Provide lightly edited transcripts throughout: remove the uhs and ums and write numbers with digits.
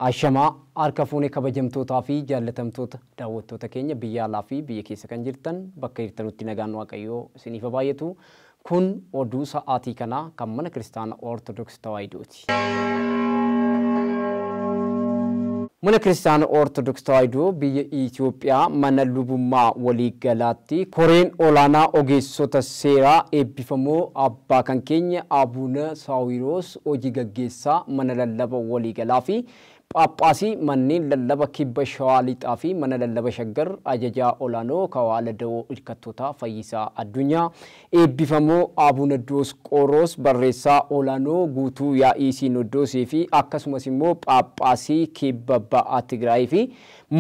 Ashamaa harka fuunee kabajamtootaa fi jaallatamtoota daawwattoota keenya biyya alaa fi biyya keessa kan jirtan bakka jirtanutti nagaan Waaqayyoo isiniif haa baay'atu. Kun oduu sa'aatii kanaa kan mana Kiristaana Ortodoksii Tawaahidooti. Mana Kiristaana Ortodoksii Tawaahidoo biyya Itoophiyaa mana lubummaa waliigalaatti koreen olaanaa ogeessota seeraa eebbifamoo abbaa kan keenya Abuna Saawiroos hojii gaggeessaa mana lallaba waliigalaa fi Phaaphaasii manneen lallaba kibba Shawaa Lixaa fi mana lallaba Shaggar ajajaa olaanoo kawaala da'oo hirkattoota fayyisaa addunyaa eebbifamoo Abuna Diosqoroos barreessaa olaanoo guutuu yaa'ii Sinodoosii fi akkasumas immoo Phaaphaasii kibba ba'aa Tigraay fi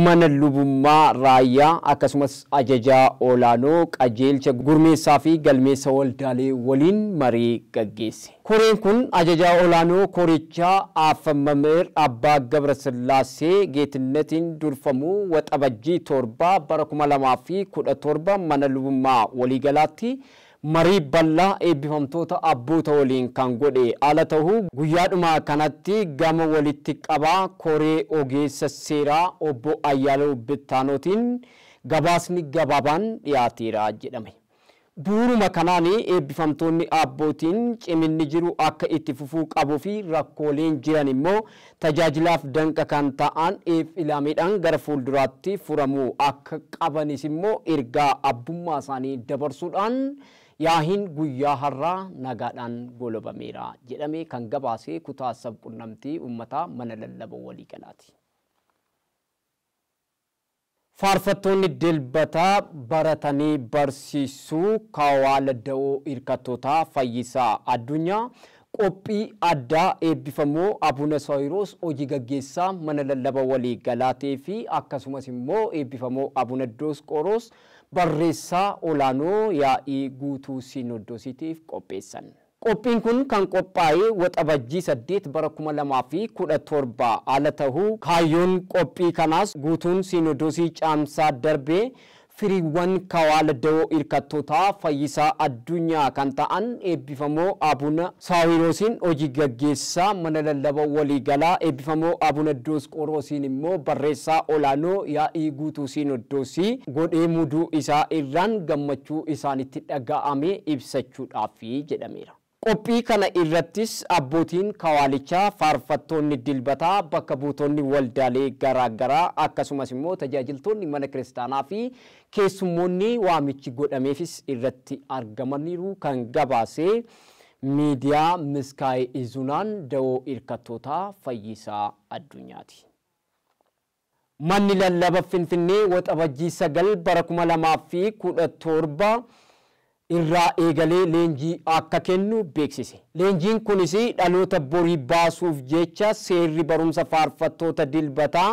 mana lubummaa raayyaa akkasumas ajajaa olaanoo qajeelcha gurmeessaa fi galmeessa waldaalee waliin marii gaggeesse. Koreen kun ajajaa olaanoo korichaa Afamameer Abbaa Gabrasillaasee Geetinatiin durfamuu waxabajjii 7 bara 2017 mana lubummaa waliigalaatti marii bal'aa eebbifamtoota abboota waliin kan godhe ala ta'uu guyyaadhuma kanatti gama walitti qabaa koree ogeessa seeraa obbo Ayyaaloo Bittaanootiin gabaasni gabaabaan dhiyaateera jedhame. Bu'uuruma kanaan eebbifamtoonni abbootiin ciminni jiru akka itti fufuu qabuu fi rakkooleen jiran immoo tajaajilaaf danqa kan ta'an ilaameedhaan gara fuulduraatti furamuu akka qabanis immoo ergaa abbummaa isaanii dabarsuudhaan yaahiin guyyaa har'aa nagaadhaan goolabameera jedhame kan gabaasee kutaa sabquunnamtii uummataa mana lallaba waliigalaati. Faarfattoonni dilbataa baratanii barsiisuu kawaala da'oo hirkattoota fayyisaa addunyaa qophii addaa eebbifamoo Abuna Saawiroos hojii gaggeessaa mana lallaba waliigalaatii fi akkasumas immoo eebbifamoo Abuna Diosqoroos barreessaa olaanoo yaa'ii guutuu Sinodoosiitiif qopheessan. Qophiin kun kan qophaa'ee waxabajjii 8 bara 2017 ala ta'uu kaayyoon qophii kanaas guutuun Sinodoosii caamsaa darbee firiiwwan kawaala da'oo hirkattoota fayyisaa addunyaa kan ta'an eebbifamoo Abuna Saawiroosiin hojii gaggeessaa mana lallaba waliigalaa eebbifamoo Abuna Diosqoroosiin immoo barreessaa olaanoo yaa'ii guutuu Sinodoosii godhee muduu isaa irraan gammachuu isaanitti dhaga'ame ibsachuudhaaf jedhameera. Qophii kana irrattis abbootiin kawaalichaa faarfattoonni dilbataa bakka buutonni waldaalee garaagaraa akkasumas immoo tajaajiltoonni mana kiristaanaa fi keessummoonni waamichi godhameefis irratti argamaniiru kan gabaasee miidiyaa Miskaay Izunaan da'oo hirkattoota fayyisaa addunyaati. Manni lallaba Finfinnee waxabajjii 9 bara 2017 irraa eegalee leenjii akka kennu beeksise. Leenjiin kunis dhaloota borii baasuuf jecha seerri barumsa faarfattoota dilbataa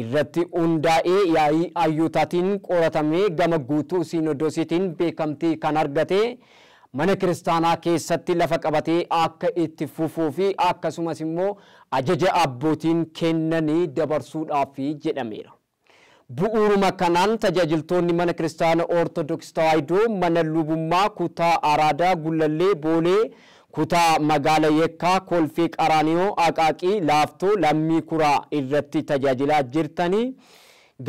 irratti hundaa'ee yaa'ii ayyootaatiin qoratamee gama guutuu Sinodoosiitiin beekamtii kan argate mana kiristaanaa keessatti lafa qabatee akka itti fufuu fi akkasumas immoo ajaja abbootiin kennanii dabarsuudhaaf jedhameera. Bu'uuruma kanaan tajaajiltoonni mana Kiristaana Ortodoksii Tawaahidoo mana lubummaa kutaa Araadaa Gullallee Boolee kutaa magaala Yekkaa Kolfee Qaraaniyoo Aqaaqii Laaftoo Lammii Kuraa irratti tajaajilaa jirtanii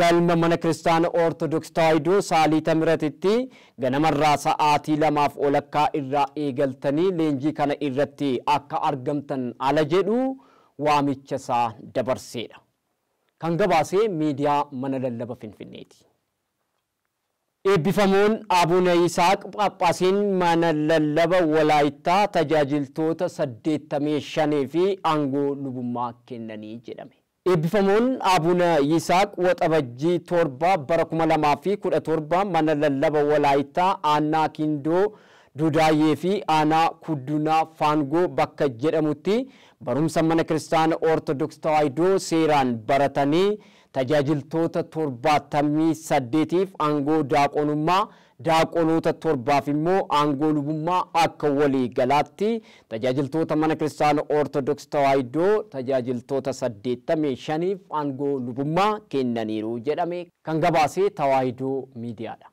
galma mana Kiristaana Ortodoksii Tawaahidoo Saaliita Miratitti ganamarraa sa'aatii 2:00 irraa eegaltanii leenjii kana irratti akka argamtan ala jedhu waamicha isaa dabarseedha. Kan gabaasee miidiyaa mana lallaba Finfinneeti. Eebbifamoon Abuna Yisaaq Phaaphaasiin mana lallaba Walaayittaa tajaajiltoota 85 fi aangoo lubummaa kennanii jedhame. Eebbifamoon Abuna Yisaaq waxabajjii 7 bara 2017 mana lallaba Walaayittaa aanaa Kindoo Dudaayee fi aanaa Kuddunaa Faangoo bakka jedhamutti barumsa mana kiristaana Ortodoksii Tawaahidoo seeraan baratanii tajaajiltoota 78f aangoo daaqonummaa daaqonoota 7f immoo aangoo lubummaa akka walii galaatti tajaajiltoota mana kiristaana Ortodoksii Tawaahidoo tajaajiltoota 85f aangoo lubummaa kennaniiru jedhame kan gabaasee Tawaahidoo miidiyaadha.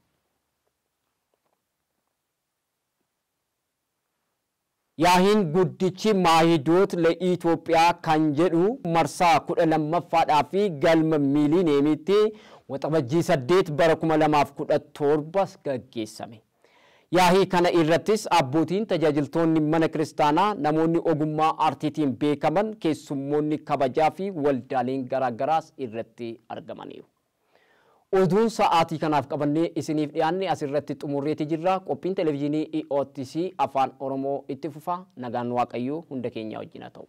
Yaahiin guddichi maahidoot ለኢትዮጵያ kan jedhu marsaa 12ffadhaa fi galma miiliineemitti waxabajjii 8 bara 2017 gaggeessame. Yaahii kana irrattis abbootiin tajaajiltoonni mana kiristaanaa namoonni ogummaa aartiitiin beekaman keessummoonni kabajaa fi waldaaleen garaagaraas irratti argamaniiru. Oduun sa'aatii kanaaf qabannee isiniif dhiyaanne asirratti xumurreeti jirra. Qophiin televezyiinii EOTC afaan Oromoo itti fufa. Nagaan Waaqayyoo hunda keenya wajjin haa ta'u.